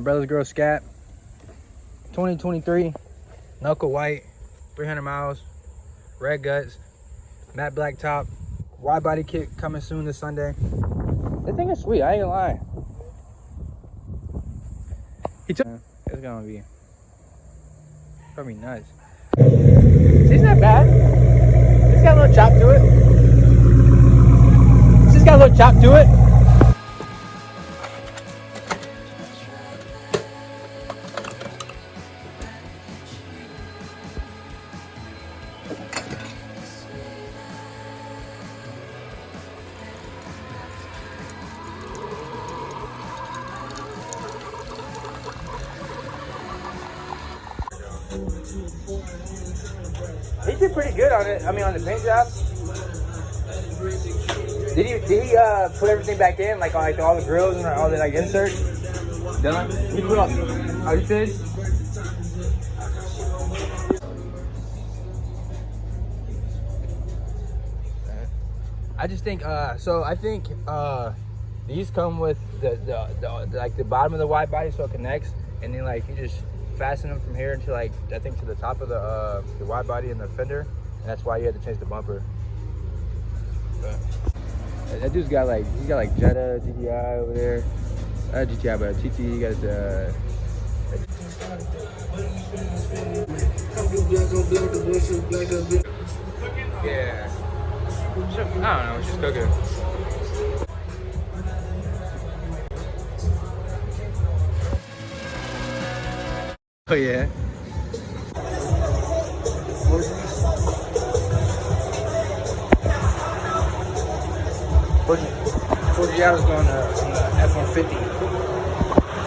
brother's girl Scat. 2023, knuckle white, 300 miles, red guts, matte black top, wide body kit coming soon this Sunday. This thing is sweet, I ain't gonna lie. It's gonna be probably nice. It's not bad. It's got a little chop to it. It's just got a little chop to it. He did pretty good on it. I mean, on the paint job. Did he put everything back in, like all the grills and all the like inserts? Done? He put all. Oh, you finished? I just think so. I think these come with the like the bottom of the wide body, so it connects, and then like you just fasten them from here into like I think to the top of the wide body and the fender, and that's why you had to change the bumper. But that dude's got like Jetta GTI over there, not GTI but TT. He got the yeah. I don't know. It's just cooking. Oh yeah. Forgiato's going to F-150.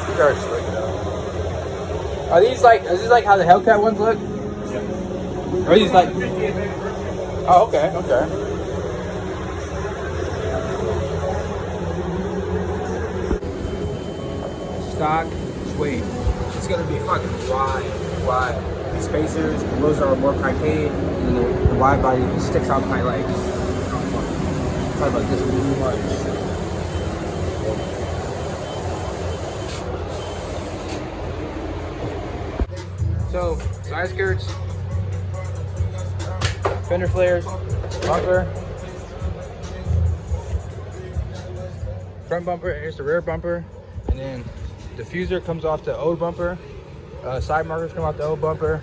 These are slick though. Are these like? Is this like how the Hellcat ones look? Yeah. Or are these like? Oh, okay, okay. Stock suede. It's gonna be fucking wide. The spacers, the wheels are more concave, and the wide body just sticks out my legs. Talk about this too much. So, side skirts, fender flares, bumper, front bumper, here's the rear bumper, and then diffuser comes off the old bumper. Side markers come off the old bumper.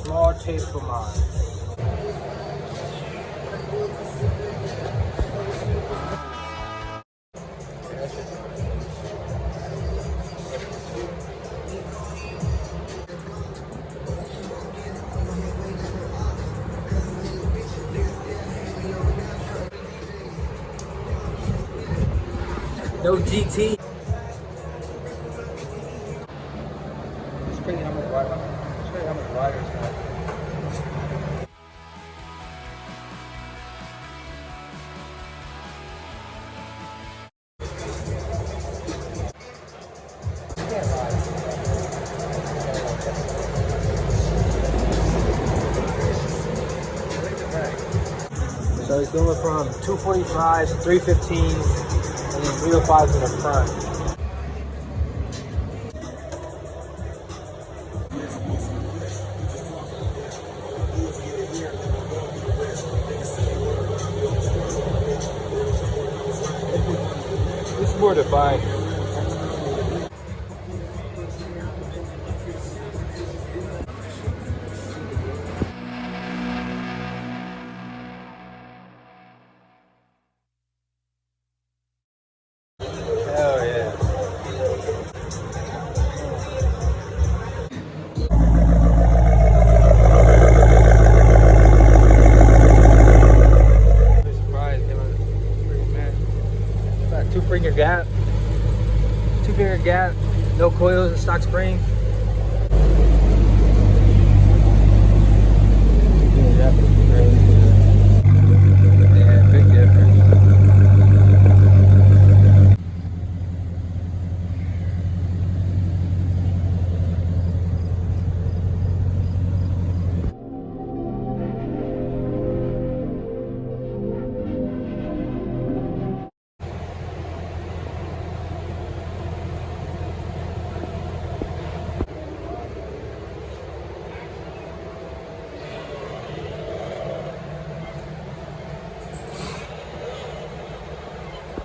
Small tape for mine. No GT. It's crazy how much riders have. So he's going from 245s to 315s. And then 305s in the front. This is more defined. Hell yeah. Surprised, man. Got two finger gap, no coils, stock spring. Yeah, big difference.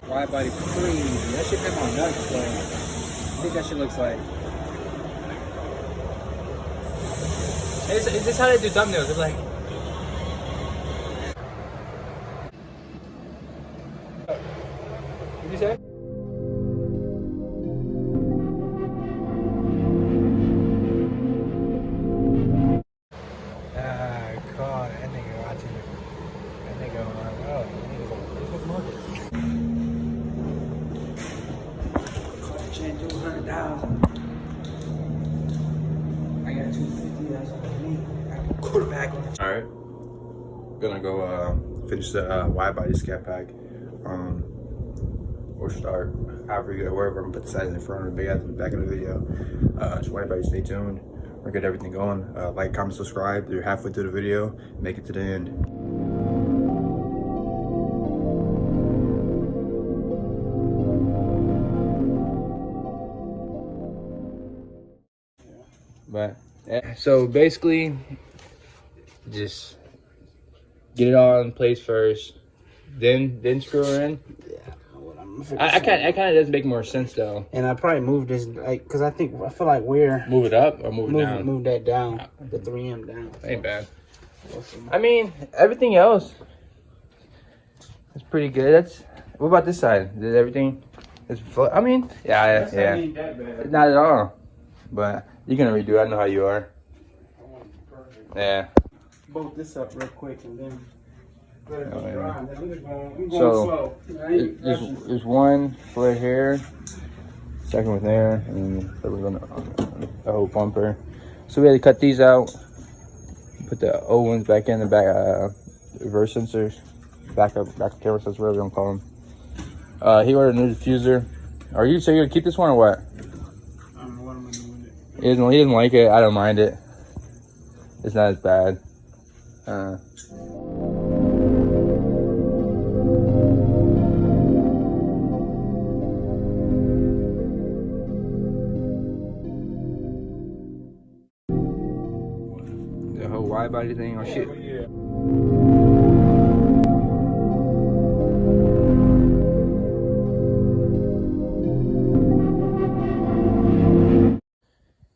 Wide body crazy. That shit came on nuts, but I think that shit looks like. It's just how they do thumbnails. It's like. What'd you say? God, that nigga watching it. That nigga like, oh, that nigga's like, what change 200,000. I got 250. That's what I need. I got a quarterback on it. All right, gonna go finish the wide body scat pack. Or start however you go, wherever I'm gonna put the sides in front of the big ass in the back of the video. Just want everybody to stay tuned. We're gonna get everything going. Like, comment, subscribe. You're halfway through the video. Make it to the end. But yeah, so basically, just get it all in place first, then screw her in. Yeah. I kind of does make more sense though. And I probably move this like because I feel like we're move it up or move it down. Move that down, the 3M down. Ain't bad. I mean, everything else is pretty good. That's what about this side? Did everything? I mean, yeah. Ain't that bad. Not at all. But you're gonna redo it. I know how you are. Yeah. Bolt this up real quick and then. So there's one flare here, second with there, and third was on the whole bumper. So we had to cut these out, put the old ones back in the back, reverse sensors, back camera sensors, whatever you want to call them. He ordered a new diffuser. Are you so you're gonna keep this one or what? I don't know what I'm gonna do with it. He doesn't like it. I don't mind it. It's not as bad. The whole wide body thing. Oh shit.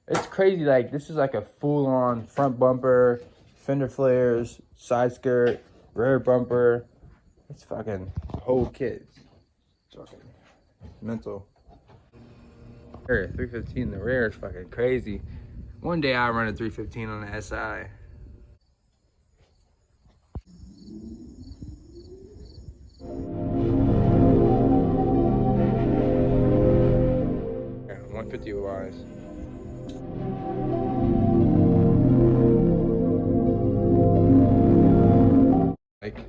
It's crazy. Like this is like a full-on front bumper, fender flares, side skirt, rear bumper. It's fucking whole kit. It's fucking mental. 315 the rear is fucking crazy. One day I run a 315 on the SI. 150 wise. Like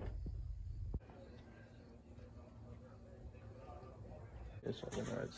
it's fucking nuts.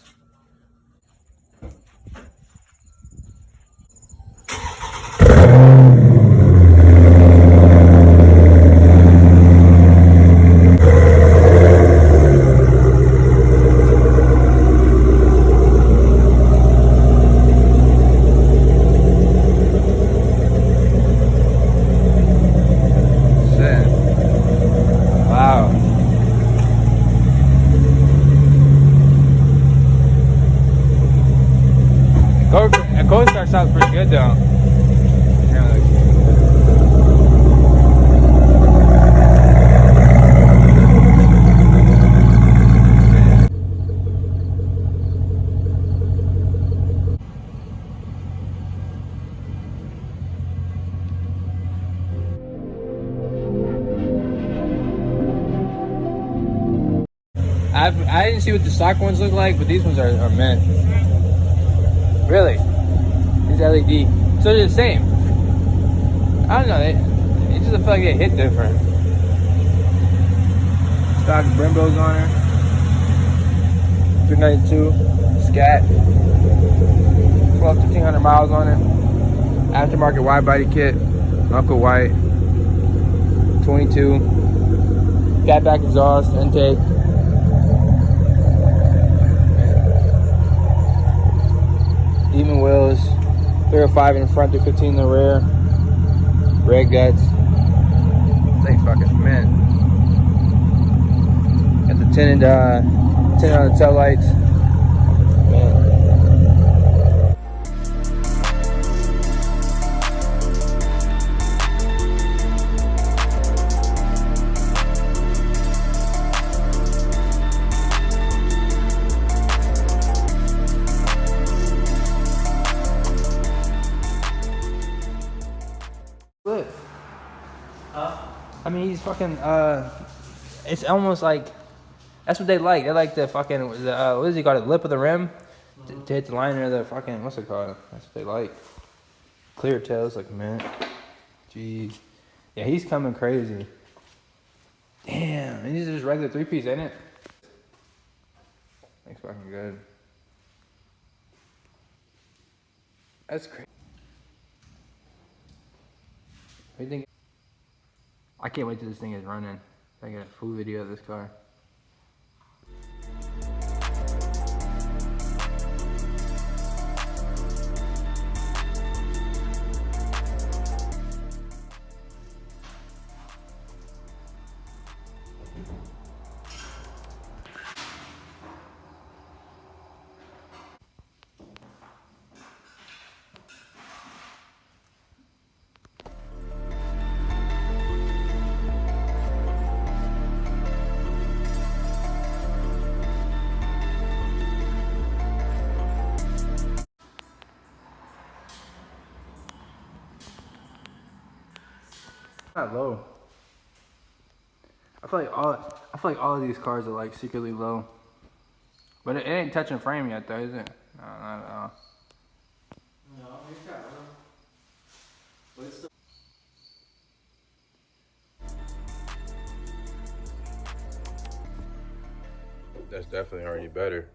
Car sounds pretty good though. I didn't see what the stock ones look like, but these ones are mint. Really? These LED. So they're the same. I don't know. It just feel like they hit different. Stock Brembos on her. 392. Scat. 1,500 miles on it. Aftermarket wide body kit. Uncle White. 22. Cat back exhaust. Intake. Even wheels. 305 in the front, 315 in the rear. Red guts. Thing's fucking mint. Got the tinted Turn on the tail lights. Look. I mean, he's fucking, it's almost like, that's what they like. They like the fucking, what does he call it, the lip of the rim? To hit the liner of the fucking, what's it called? That's what they like. Clear tails, like, man. Jeez. Yeah, he's coming crazy. Damn, and he's just regular 3-piece, ain't it? Looks fucking good. That's crazy. What do you think? I can't wait till this thing is running. I get a full video of this car. Not low. I feel like all of these cars are like secretly low. But it ain't touching frame yet though, is it? No, not at all. No, it's got one. But it's still. That's definitely already better.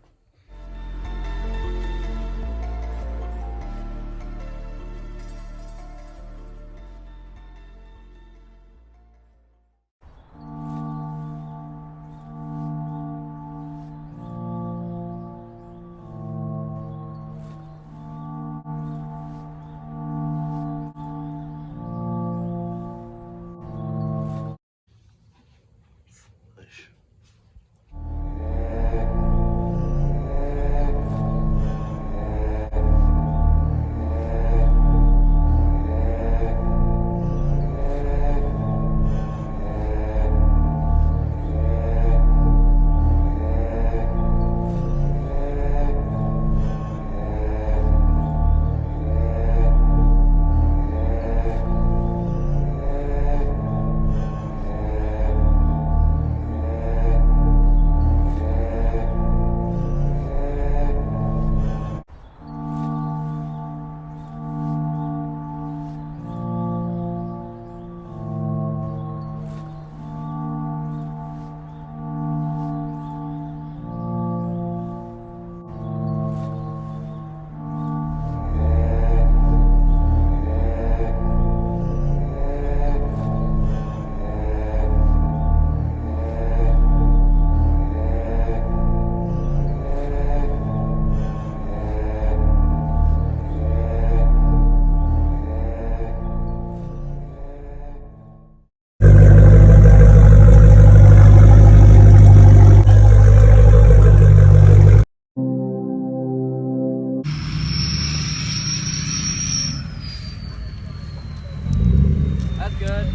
That's good.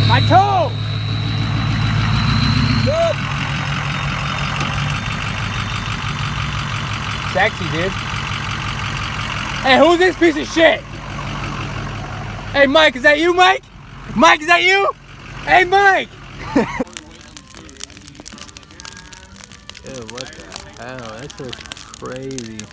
My toe! Good. Sexy, dude. Hey, who's this piece of shit? Hey, Mike, is that you, Mike? Mike, is that you? Hey, Mike! Ew, what the hell? That's just crazy.